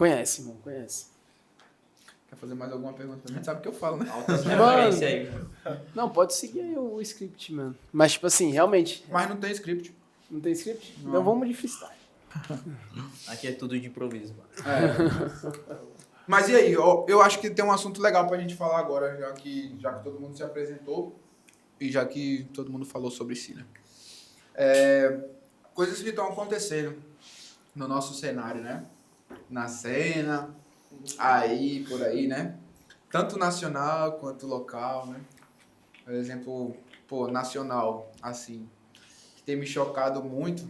Conhece, mano, conhece. Quer fazer mais alguma pergunta? A gente sabe o que eu falo, né? Altas referências aí. Não, pode seguir aí o script, mano. Mas, tipo assim, realmente, Mas não tem script. não tem script? Não. Então vamos de freestyle. Aqui é tudo de improviso, mano. Mas e aí, eu acho que tem um assunto legal pra gente falar agora, já que todo mundo se apresentou e já que todo mundo falou sobre si, né? Coisas que estão acontecendo no nosso cenário, né? Na cena, aí, por aí, né? Tanto nacional quanto local, né? Por exemplo, nacional, assim, que tem me chocado muito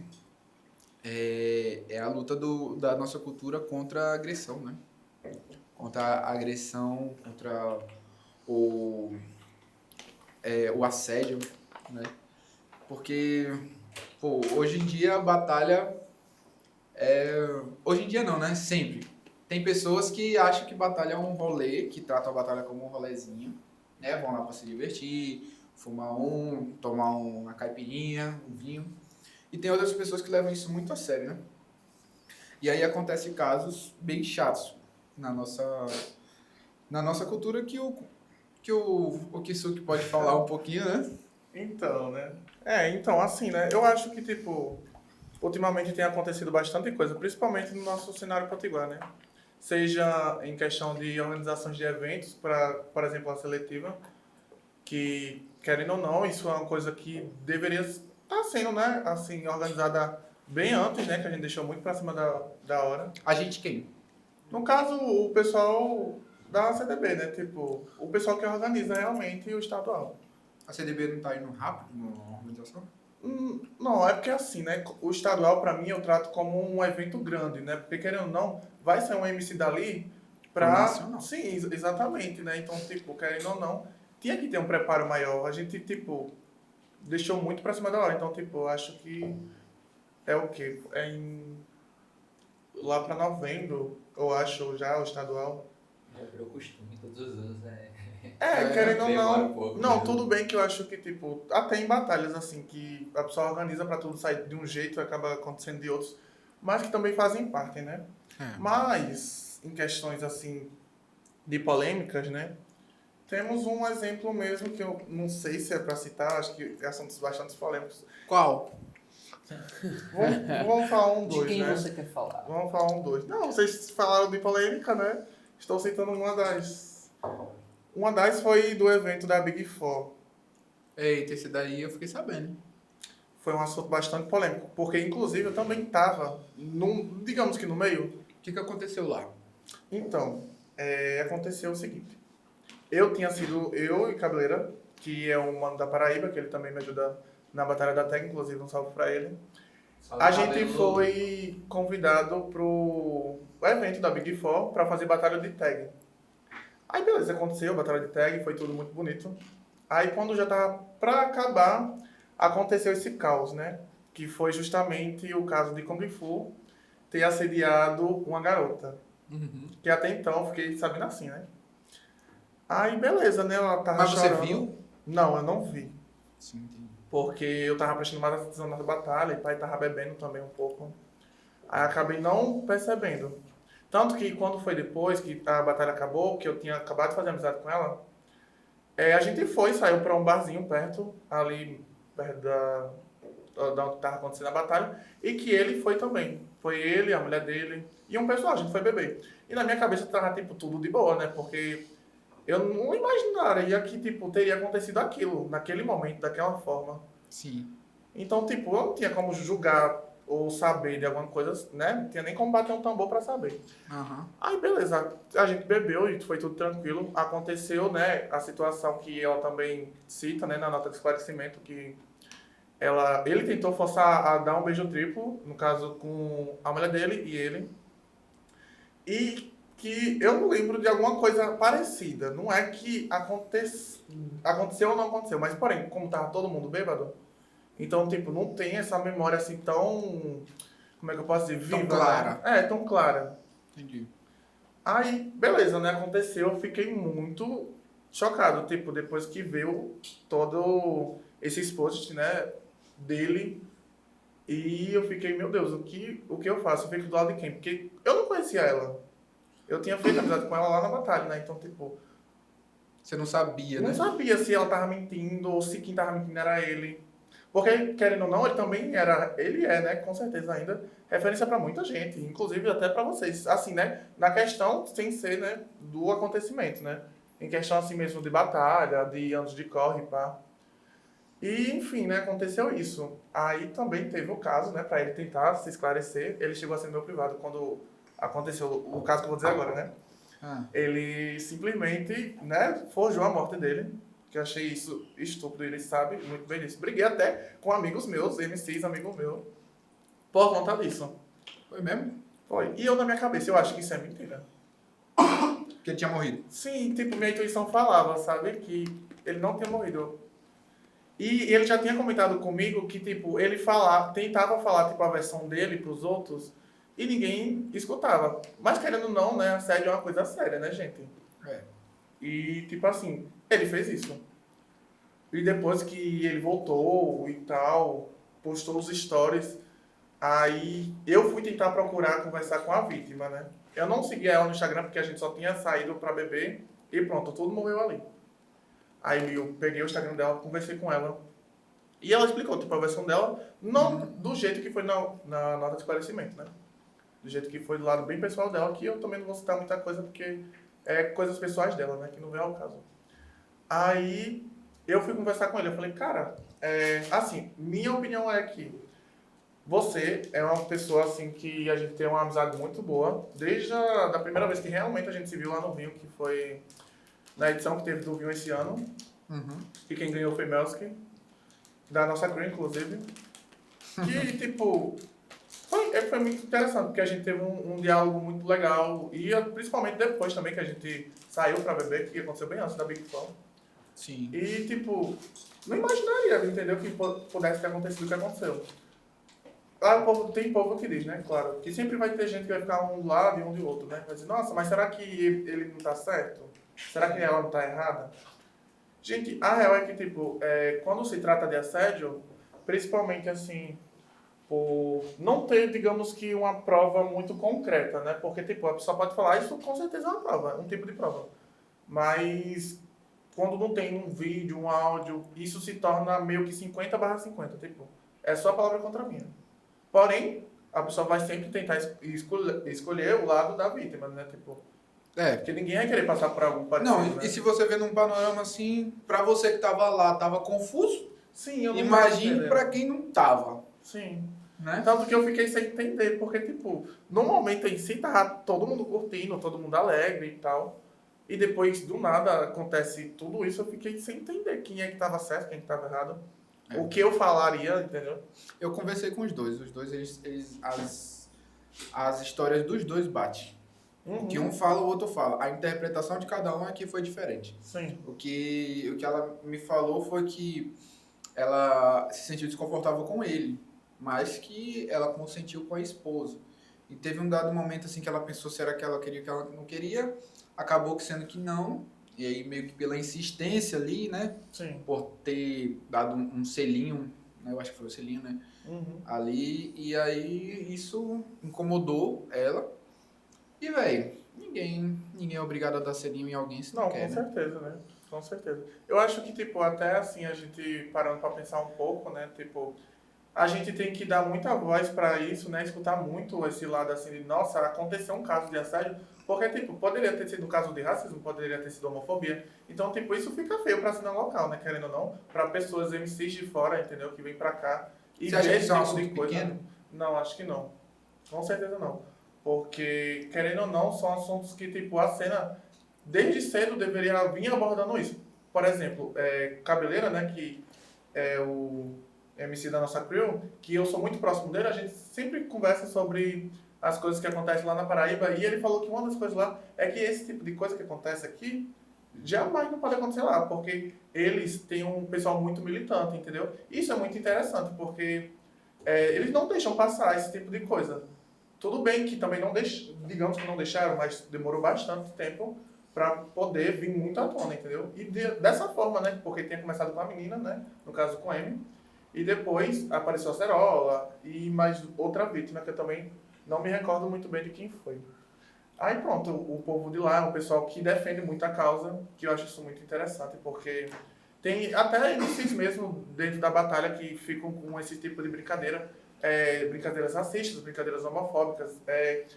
é a luta da nossa cultura contra a agressão, né? Contra a agressão, contra o assédio, né? Porque, hoje em dia a batalha hoje em dia não, né? Sempre. Tem pessoas que acham que batalha é um rolê, que tratam a batalha como um rolezinho, né? Vão lá pra se divertir, fumar tomar uma caipirinha, um vinho. E tem outras pessoas que levam isso muito a sério, né? E aí acontecem casos bem chatos na nossa cultura que o Kisuke pode falar um pouquinho, né? Então, né? Então, assim, né? Eu acho que, tipo, ultimamente tem acontecido bastante coisa, principalmente no nosso cenário potiguar, né? Seja em questão de organizações de eventos, por exemplo, a seletiva, que, querendo ou não, isso é uma coisa que deveria estar sendo, né? Assim, organizada bem antes, né? Que a gente deixou muito pra cima da hora. A gente quem? No caso, o pessoal da CDB, né? Tipo, o pessoal que organiza realmente o estadual. A CDB não tá indo rápido na organização? Não, é porque assim, né? O estadual, pra mim, eu trato como um evento grande, né? Porque, querendo ou não, vai ser um MC dali pra... Nacional. Sim, exatamente, né? Então, tipo, querendo ou não, tinha que ter um preparo maior. A gente, tipo, deixou muito pra cima da hora. Então, tipo, eu acho que é o quê? Lá pra novembro, eu acho, já, o estadual. Já virou costume todos os anos, né? Querendo ou demora não. um pouco, Não, mas- tudo bem que eu acho que, tipo, até em batalhas, assim, que a pessoa organiza pra tudo sair de um jeito e acaba acontecendo de outros, mas que também fazem parte, né? Mas, em questões, assim, de polêmicas, né? Temos um exemplo mesmo que eu não sei se é pra citar, acho que é assuntos bastante polêmicos. Qual? Vamos falar um, De dois, quem né? você quer falar? Vamos falar um, dois. Não, vocês falaram de polêmica, né? Estou citando uma das. Uma das foi do evento da Big Four. Eita, esse daí eu fiquei sabendo. Foi um assunto bastante polêmico, porque inclusive eu também estava, digamos que no meio. O que aconteceu lá? Então, aconteceu o seguinte. Eu e Cabeleira, que é um mano da Paraíba, que ele também me ajuda na Batalha da Tag, inclusive um salve pra ele. A gente foi convidado pro evento da Big Four para fazer batalha de tag. Aí beleza, aconteceu a batalha de tag, foi tudo muito bonito. Aí quando já tava pra acabar, aconteceu esse caos, né? Que foi justamente o caso de Kung Fu ter assediado uma garota. Que até então eu fiquei sabendo assim, né? Aí beleza, né? Ela tava Mas você chorando. viu? Não, eu não vi. Sim, entendi. Porque eu tava prestando mais atenção na batalha e o pai tava bebendo também um pouco. Aí acabei não percebendo. Tanto que quando foi depois que a batalha acabou, que eu tinha acabado de fazer amizade com ela, a gente saiu pra um barzinho perto, ali perto da onde tava acontecendo a batalha, e que ele foi também. Foi ele, a mulher dele e um pessoal, a gente foi beber. E na minha cabeça tava, tipo, tudo de boa, né? Porque eu não imaginaria que, tipo, teria acontecido aquilo, naquele momento, daquela forma. Sim. Então, tipo, eu não tinha como julgar ou saber de alguma coisa, né? Não tinha nem como bater um tambor pra saber. Aham. Aí, beleza, a gente bebeu e foi tudo tranquilo. Aconteceu, né, a situação que ela também cita, né, na nota de esclarecimento, que ele tentou forçar a dar um beijo triplo, no caso com a mulher dele e ele. E que eu não lembro de alguma coisa parecida. Não é que aconteceu ou não aconteceu, mas porém, como tava todo mundo bêbado, então, tipo, não tem essa memória assim tão, como é que eu posso dizer, Tão viva, clara. né? Tão clara. Entendi. Aí, beleza, né? Aconteceu, eu fiquei muito chocado, tipo, depois que veio todo esse exposit, né, dele, e eu fiquei, meu Deus, o que eu faço? Eu fico do lado de quem? Porque eu não conhecia ela. Eu tinha feito amizade com ela lá na batalha, né? Então, tipo, Você não sabia, não né? sabia se ela tava mentindo ou se quem tava mentindo era ele. Porque, querendo ou não, ele também era, ele é, né, com certeza ainda, referência pra muita gente, inclusive até pra vocês. Assim, né, na questão, sem ser, né, do acontecimento, né? Em questão, assim mesmo, de batalha, de anos de corre, pá. E, enfim, né, aconteceu isso. Aí também teve o caso, né, pra ele tentar se esclarecer. Ele chegou a ser meu privado quando aconteceu o caso que eu vou dizer agora, né? Ah, Ele simplesmente, né, forjou a morte dele, que eu achei isso estúpido, ele sabe muito bem disso. Briguei até com amigos meus, MCs, amigo meu, por conta disso. foi mesmo? Foi. E eu, na minha cabeça, eu acho que isso é mentira. Que ele tinha morrido. Sim, tipo, minha intuição falava, sabe, que ele não tinha morrido. E ele já tinha comentado comigo que, tipo, ele tentava falar, tipo, a versão dele pros outros e ninguém escutava. Mas, querendo ou não, né, assédio é uma coisa séria, né, gente? É. E, tipo assim, ele fez isso. E depois que ele voltou e tal, postou os stories, aí eu fui tentar procurar conversar com a vítima, né? Eu não seguia ela no Instagram porque a gente só tinha saído pra beber e pronto, tudo morreu ali. Aí eu peguei o Instagram dela, conversei com ela. E ela explicou, tipo, a versão dela, não do jeito que foi na nota de esclarecimento, né? Do jeito que foi do lado bem pessoal dela, que eu também não vou citar muita coisa porque é coisas pessoais dela, né? Que não vem ao caso. Aí eu fui conversar com ele, eu falei, cara, assim, minha opinião é que você é uma pessoa, assim, que a gente tem uma amizade muito boa, desde a da primeira vez que realmente a gente se viu lá no Vinho, que foi na edição que teve do Vinho esse ano, Uhum. e quem ganhou foi Melski, da nossa crew, inclusive. Que, tipo, foi muito interessante, porque a gente teve um diálogo muito legal, e principalmente depois também que a gente saiu pra beber, que aconteceu bem antes da Big Fun. Sim. E, tipo, não imaginaria, entendeu, que pudesse ter acontecido o que aconteceu. Claro, tem povo que diz, né, claro, que sempre vai ter gente que vai ficar um do lado e um do outro, né? Vai dizer, nossa, mas será que ele não tá certo? Será que ela não tá errada? Gente, a real é que, tipo, quando se trata de assédio, principalmente, assim, por não ter, digamos que, uma prova muito concreta, né? Porque, tipo, a pessoa pode falar, isso com certeza é uma prova, um tipo de prova. Mas quando não tem um vídeo, um áudio, isso se torna meio que 50/50, tipo, é só a palavra contra a minha. Porém, a pessoa vai sempre tentar escolher o lado da vítima, né? Tipo, É. porque ninguém vai querer passar por algo parecido, Não, né? e se você vê num panorama assim, pra você que tava lá, tava confuso, Sim, eu não imagine entendo. pra quem não tava, Sim. né? Tanto que eu fiquei sem entender, porque, tipo, no momento em si tava todo mundo curtindo, todo mundo alegre e tal. E depois, do nada, acontece tudo isso, eu fiquei sem entender quem é que tava certo, quem é que tava errado. É. O que eu falaria, entendeu? Eu conversei com os dois, as histórias dos dois batem. O que um fala, o outro fala. A interpretação de cada um aqui foi diferente. Sim. O que ela me falou foi que ela se sentiu desconfortável com ele, mas que ela consentiu com a esposa. E teve um dado momento assim que ela pensou se era que ela queria, que ela não queria, acabou que sendo que não. E aí meio que pela insistência ali, né, Sim. por ter dado um selinho, né, eu acho que foi o selinho, né, ali, e aí isso incomodou ela. E, velho, ninguém é obrigado a dar selinho em alguém se não, Não, quer, com né? certeza, né? Com certeza. Eu acho que, tipo, até assim, a gente parando pra pensar um pouco, né? Tipo, a gente tem que dar muita voz pra isso, né? Escutar muito esse lado assim de, nossa, aconteceu um caso de assédio, porque, tipo, poderia ter sido um caso de racismo, poderia ter sido homofobia. Então, tipo, isso fica feio pra cena local, né? Querendo ou não, pra pessoas MCs de fora, entendeu? Que vem pra cá e Você acha vê que esse isso é um tipo de assunto coisa. pequeno? Não, acho que não. Com certeza não. Porque, querendo ou não, são assuntos que, tipo, a cena, desde cedo, deveria vir abordando isso. Por exemplo, Cabeleira, né, que é o MC da nossa crew, que eu sou muito próximo dele, a gente sempre conversa sobre as coisas que acontecem lá na Paraíba, e ele falou que uma das coisas lá é que esse tipo de coisa que acontece aqui, jamais não pode acontecer lá, porque eles têm um pessoal muito militante, entendeu? Isso é muito interessante, porque eles não deixam passar esse tipo de coisa. Tudo bem que também não digamos que não deixaram, mas demorou bastante tempo para poder vir muito à tona, entendeu? E dessa forma, né? Porque tinha começado com a menina, né? No caso com a Amy. E depois apareceu a Cerola e mais outra vítima que eu também não me recordo muito bem de quem foi. Aí pronto, o povo de lá é um pessoal que defende muito a causa, que eu acho isso muito interessante, porque tem até MCs mesmo dentro da batalha que ficam com esse tipo de brincadeira, brincadeiras racistas, brincadeiras homofóbicas,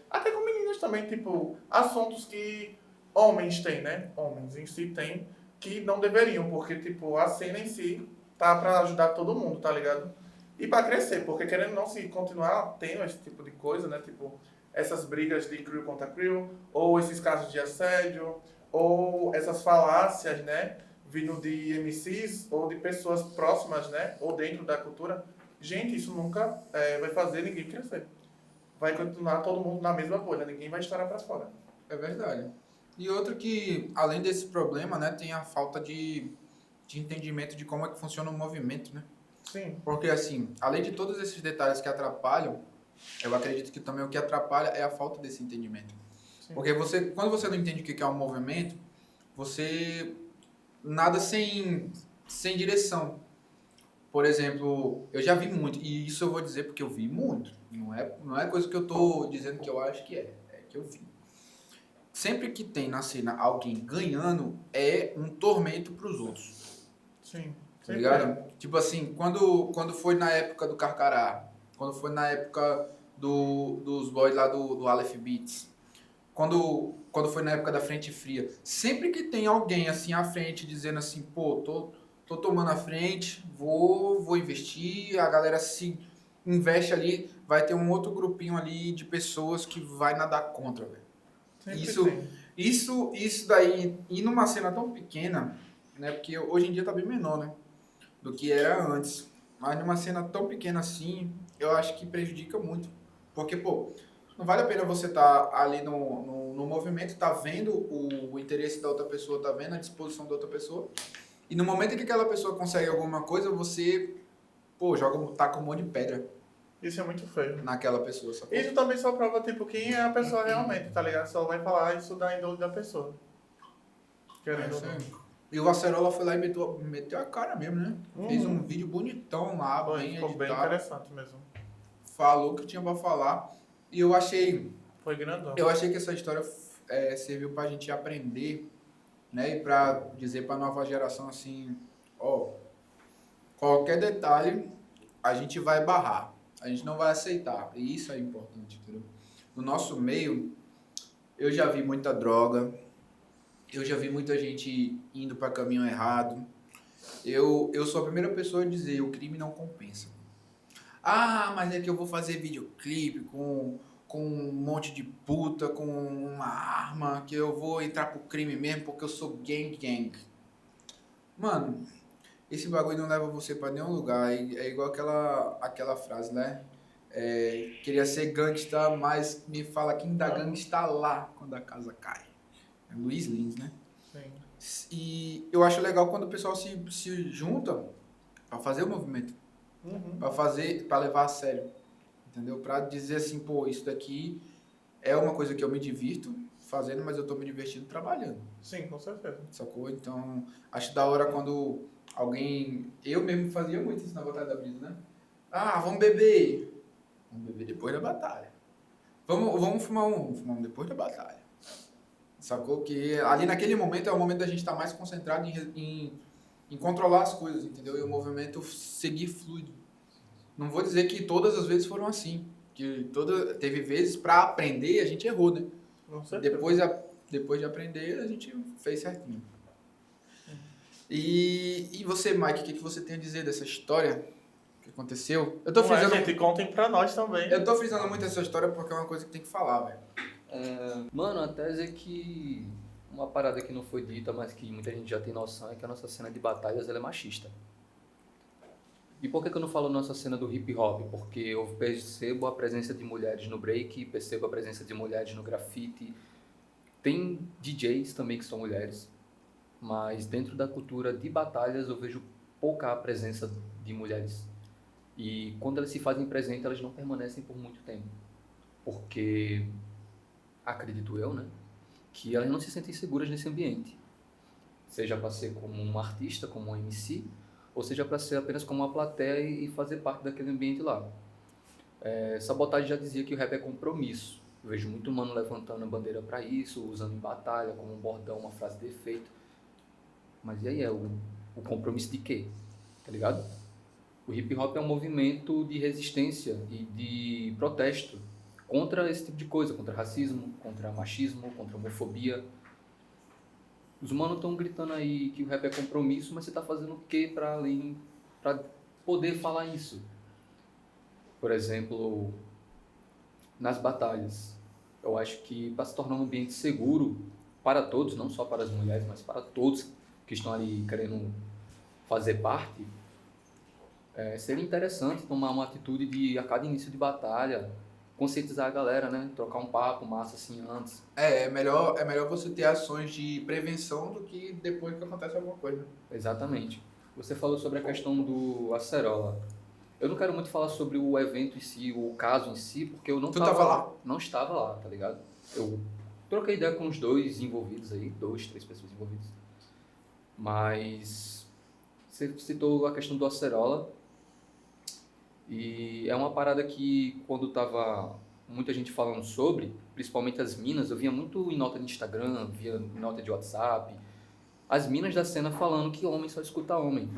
até com meninas também, tipo, assuntos que homens têm, né? Homens em si têm, que não deveriam, porque, tipo, a cena em si tá pra ajudar todo mundo, tá ligado? E pra crescer, porque querendo ou não, se continuar tendo esse tipo de coisa, né? Tipo, essas brigas de crew contra crew, ou esses casos de assédio, ou essas falácias, né? Vindo de MCs ou de pessoas próximas, né? Ou dentro da cultura. Gente, isso nunca vai fazer ninguém crescer. Vai continuar todo mundo na mesma bolha, ninguém vai estourar pra fora. É verdade. E outro que, além desse problema, né, tem a falta de entendimento de como é que funciona o movimento, né? Sim. Porque, assim, além de todos esses detalhes que atrapalham, eu acredito que também o que atrapalha é a falta desse entendimento. Sim. Porque quando você não entende o que é um movimento, você nada sem direção. Por exemplo, eu já vi muito, e isso eu vou dizer porque eu vi muito. Não é coisa que eu tô dizendo que eu acho que é que eu vi. Sempre que tem na cena alguém ganhando, é um tormento pros outros. Sim. Tá ligado? Tipo assim, quando foi na época do Carcará, quando foi na época dos boys lá do Aleph Beats, quando foi na época da Frente Fria, sempre que tem alguém assim à frente dizendo assim, pô, tô tomando a frente, vou investir, a galera se investe ali, vai ter um outro grupinho ali de pessoas que vai nadar contra, velho. Sempre Isso, tem. isso daí, e numa cena tão pequena, né, porque hoje em dia tá bem menor, né, do que era antes, mas numa cena tão pequena assim, eu acho que prejudica muito, porque, pô, não vale a pena você estar ali no movimento, tá vendo o interesse da outra pessoa, tá vendo a disposição da outra pessoa, e no momento em que aquela pessoa consegue alguma coisa, você, pô, taca um monte de pedra Isso é muito feio. naquela pessoa, sacou? Isso também só prova, tipo, quem é a pessoa realmente, tá ligado? Só vai falar isso da índole da pessoa. Querendo ou não. E o Acerola foi lá e meteu a cara mesmo, né? Fez um vídeo bonitão lá, bem Ficou bem editado. interessante mesmo. Falou o que tinha pra falar. E eu achei Foi grandão. que essa história serviu pra gente aprender, né? E pra dizer pra nova geração assim, ó, qualquer detalhe a gente vai barrar. A gente não vai aceitar. E isso é importante, entendeu? No nosso meio, eu já vi muita droga. Eu já vi muita gente indo para caminho errado. Eu sou a primeira pessoa a dizer, o crime não compensa. Ah, mas é que eu vou fazer videoclipe com um monte de puta, com uma arma, que eu vou entrar pro crime mesmo porque eu sou gang. Mano, esse bagulho não leva você para nenhum lugar. É igual aquela frase, né? Queria ser gangsta, mas me fala quem da gangue está lá quando a casa cai. É Luiz Lins, né? Sim. E eu acho legal quando o pessoal se junta para fazer o movimento, Uhum. para levar a sério, entendeu? Para dizer assim, pô, isso daqui é uma coisa que eu me divirto fazendo, mas eu tô me divertindo trabalhando, Sim, com certeza. sacou? Então, acho da hora quando eu mesmo fazia muito isso na Batalha da Brisa, né? Ah, vamos beber depois da batalha. Vamos fumar um depois da batalha. Sacou? Que ali naquele momento é o momento da gente estar mais concentrado em controlar as coisas, entendeu? E o movimento seguir fluido. Não vou dizer que todas as vezes foram assim. Que teve vezes para aprender e a gente errou, né? Com certeza. Depois de aprender, a gente fez certinho. E você, Mike, o que você tem a dizer dessa história que aconteceu? Eu tô frisando, gente, contem pra nós também. eu tô frisando muito essa história porque é uma coisa que tem que falar, velho. Mano, a tese é que uma parada que não foi dita, mas que muita gente já tem noção, é que a nossa cena de batalhas ela é machista. E por que eu não falo nossa cena do hip hop? Porque eu percebo a presença de mulheres no break, percebo a presença de mulheres no grafite. Tem DJs também que são mulheres, mas dentro da cultura de batalhas eu vejo pouca presença de mulheres. E quando elas se fazem presentes, elas não permanecem por muito tempo. Porque, acredito eu, né, que elas não se sentem seguras nesse ambiente. Seja para ser como um artista, como um MC, ou seja para ser apenas como uma plateia e fazer parte daquele ambiente lá. Sabotagem já dizia que o rap é compromisso. Eu vejo muito mano levantando a bandeira pra isso, usando em batalha, como um bordão, uma frase de efeito. Mas e aí, o compromisso de quê? Tá ligado? O hip hop é um movimento de resistência e de protesto contra esse tipo de coisa, contra racismo, contra machismo, contra homofobia. Os humanos estão gritando aí que o rap é compromisso, mas você tá fazendo o quê para além, para poder falar isso? Por exemplo, nas batalhas. Eu acho que para se tornar um ambiente seguro para todos, não só para as mulheres, mas para todos que estão ali querendo fazer parte, seria interessante tomar uma atitude de, a cada início de batalha, conscientizar a galera, né? Trocar um papo massa assim antes. É melhor você ter ações de prevenção do que depois que acontece alguma coisa. Exatamente. Você falou sobre a questão do Acerola. Eu não quero muito falar sobre o evento em si, o caso em si, porque eu não Tu tava tava lá? Não estava lá, tá ligado? Eu troquei ideia com os dois envolvidos aí, 3 pessoas envolvidas. Mas você citou a questão do Acerola e é uma parada que quando tava muita gente falando sobre, principalmente as minas, eu via muito em nota de Instagram, via em nota de WhatsApp, as minas da cena falando que homem só escuta homem.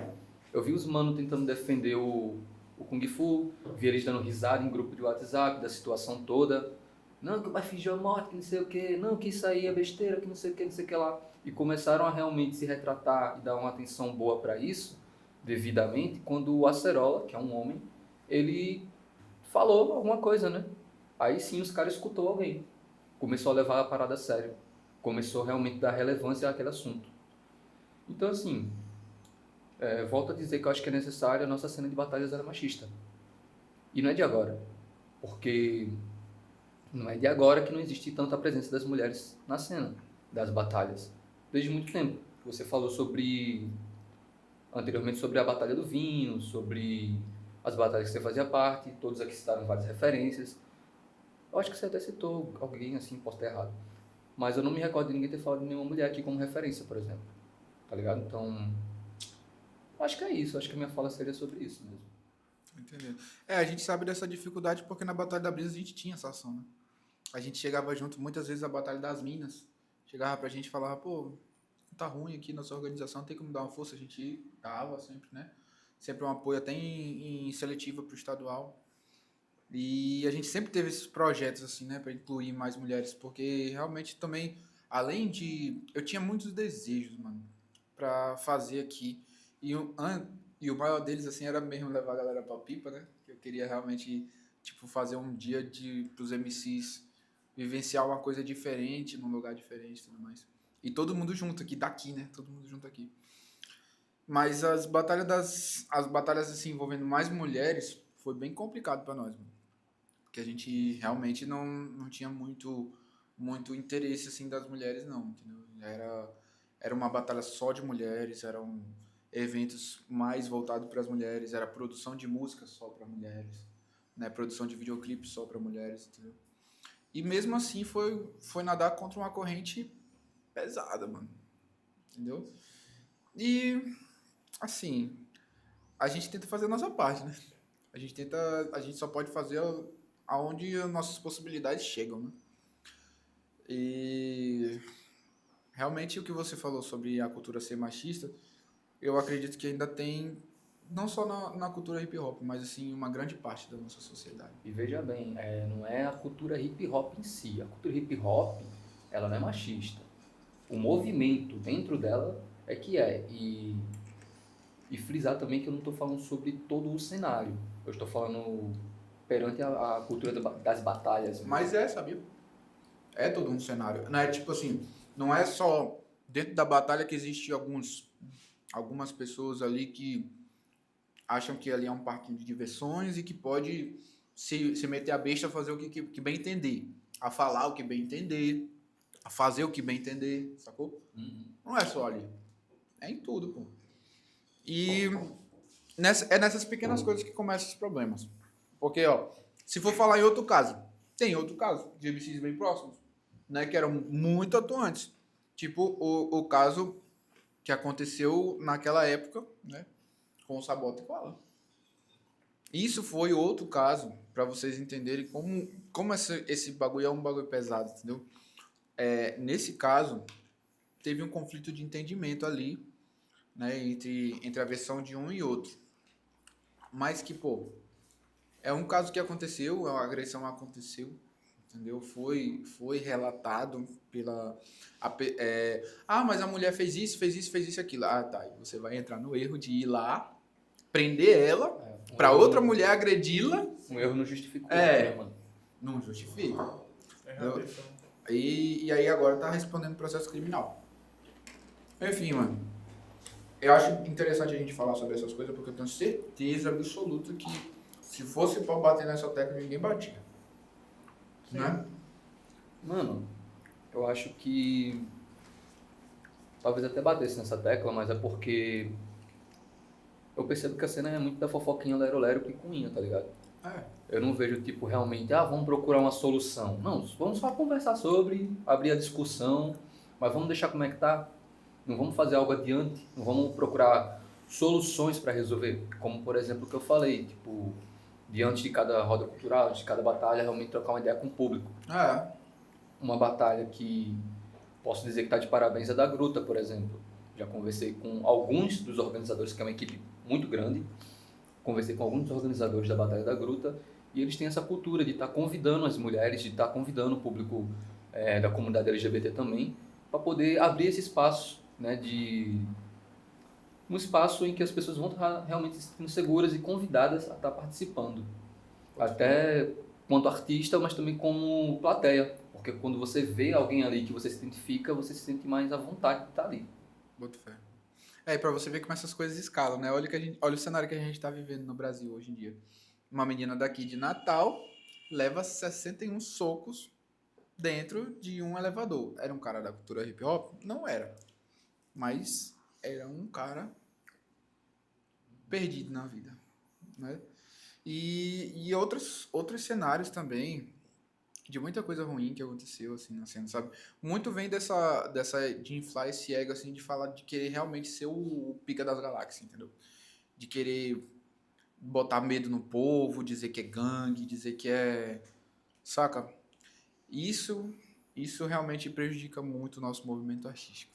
Eu vi os manos tentando defender o Kung Fu, vi eles dando risada em grupo de WhatsApp da situação toda. Não, que vai fingir a morte, que não sei o que, não, que isso aí é besteira, que não sei o que, não sei o que lá. E começaram a realmente se retratar e dar uma atenção boa para isso, devidamente, quando o Acerola, que é um homem, ele falou alguma coisa, né? Aí sim os caras escutou alguém. Começou a levar a parada a sério. Começou realmente a dar relevância àquele assunto. Então, assim, volto a dizer que eu acho que é necessário a nossa cena de batalhas era machista. E não é de agora. Porque não é de agora que não existe tanta presença das mulheres na cena das batalhas. Desde muito tempo. Você falou anteriormente sobre a Batalha do Vinho, sobre as batalhas que você fazia parte, todos aqui citaram várias referências. Eu acho que você até citou alguém assim, posso estar errado. Mas eu não me recordo de ninguém ter falado de nenhuma mulher aqui como referência, por exemplo. Tá ligado? Então, acho que é isso. Acho que a minha fala seria sobre isso mesmo. Entendeu? A gente sabe dessa dificuldade porque na Batalha da Brisa a gente tinha essa ação, né? A gente chegava junto muitas vezes à Batalha das Minas. Chegava pra gente e falava, pô, tá ruim aqui nossa organização, tem como dar uma força. A gente dava sempre, né? Sempre um apoio até em seletiva pro estadual. E a gente sempre teve esses projetos, assim, né? Pra incluir mais mulheres. Porque realmente também, além de... Eu tinha muitos desejos, mano, pra fazer aqui. E o maior deles, assim, era mesmo levar a galera pra pipa, né? Que eu queria realmente, tipo, fazer um dia pros MCs vivenciar uma coisa diferente, num lugar diferente e tudo mais. E todo mundo junto aqui, daqui, né? Todo mundo junto aqui. Mas as batalhas assim, envolvendo mais mulheres, foi bem complicado pra nós, mano. Porque a gente realmente não tinha muito interesse, assim, das mulheres, não, entendeu? Era uma batalha só de mulheres, eram eventos mais voltados para as mulheres, era produção de música só para mulheres, né? Produção de videoclipes só para mulheres, entendeu? E mesmo assim foi nadar contra uma corrente pesada, mano. Entendeu? E, assim, a gente tenta fazer a nossa parte, né? A gente só pode fazer aonde as nossas possibilidades chegam, né? E realmente o que você falou sobre a cultura ser machista, eu acredito que ainda tem, não só na cultura hip hop, mas assim, uma grande parte da nossa sociedade. E veja bem, não é a cultura hip hop em si. A cultura hip hop, ela não é machista. O movimento dentro dela é que é. E frisar também que eu não estou falando sobre todo o cenário. Eu estou falando perante a cultura das batalhas. Mas sabia? É todo um cenário. Não é tipo assim, não é só dentro da batalha que existe algumas pessoas ali que acham que ali é um parque de diversões e que pode se meter a besta a fazer o que bem entender. A falar o que bem entender, a fazer o que bem entender, sacou? Uhum. Não é só ali. É em tudo, pô. E nessas pequenas coisas que começam os problemas. Porque, ó, se for falar em outro caso, tem outro caso de MCs bem próximos, né, que eram muito atuantes. Tipo o caso que aconteceu naquela época, né, com o Sabota e com ela. Isso foi outro caso, pra vocês entenderem como esse bagulho é um bagulho pesado, entendeu? Nesse caso, teve um conflito de entendimento ali, né, entre a versão de um e outro. Mas que, pô, é um caso que aconteceu, a agressão aconteceu, entendeu? Foi relatado pela... mas a mulher fez isso, aquilo. Ah, tá. E você vai entrar no erro de ir lá, prender ela, Um pra erro outra não- mulher agredi-la. Um erro não justificou, É. né, mano? Não justifica. É realmente. E aí agora tá respondendo processo criminal. Enfim, mano. Eu acho interessante a gente falar sobre essas coisas, porque eu tenho certeza absoluta que se fosse pra bater nessa tecla, ninguém batia. Né? Mano, eu acho que talvez até batesse nessa tecla, mas é porque eu percebo que a cena é muito da fofoquinha lero-lero picuinha, tá ligado? Eu não vejo, tipo, realmente, vamos procurar uma solução. Não, vamos só conversar sobre, abrir a discussão, mas vamos deixar como é que tá. Não vamos fazer algo adiante, não vamos procurar soluções para resolver. Como, por exemplo, o que eu falei, tipo, diante de cada roda cultural, de cada batalha, realmente trocar uma ideia com o público. Uma batalha que posso dizer que está de parabéns é da Gruta, por exemplo. Já conversei com alguns dos organizadores, que é uma equipe muito grande. Conversei com alguns dos organizadores da Batalha da Gruta e eles têm essa cultura de estar convidando as mulheres, de estar convidando o público da comunidade LGBT também, para poder abrir esse espaço, né, um espaço em que as pessoas vão estar realmente se sentindo seguras e convidadas a estar participando. Até quanto artista, mas também como plateia. Porque quando você vê alguém ali que você se identifica, você se sente mais à vontade de estar ali. Boto fé. E pra você ver como essas coisas escalam, né? Olha o cenário que a gente tá vivendo no Brasil hoje em dia. Uma menina daqui de Natal leva 61 socos dentro de um elevador. Era um cara da cultura hip hop? Não era. Mas era um cara perdido na vida, né? E outros cenários também de muita coisa ruim que aconteceu assim na cena, sabe? Muito vem dessa de inflar esse ego assim, de falar, de querer realmente ser o pica das galáxias, entendeu? De querer botar medo no povo, dizer que é gangue, dizer que é, saca? Isso realmente prejudica muito o nosso movimento artístico.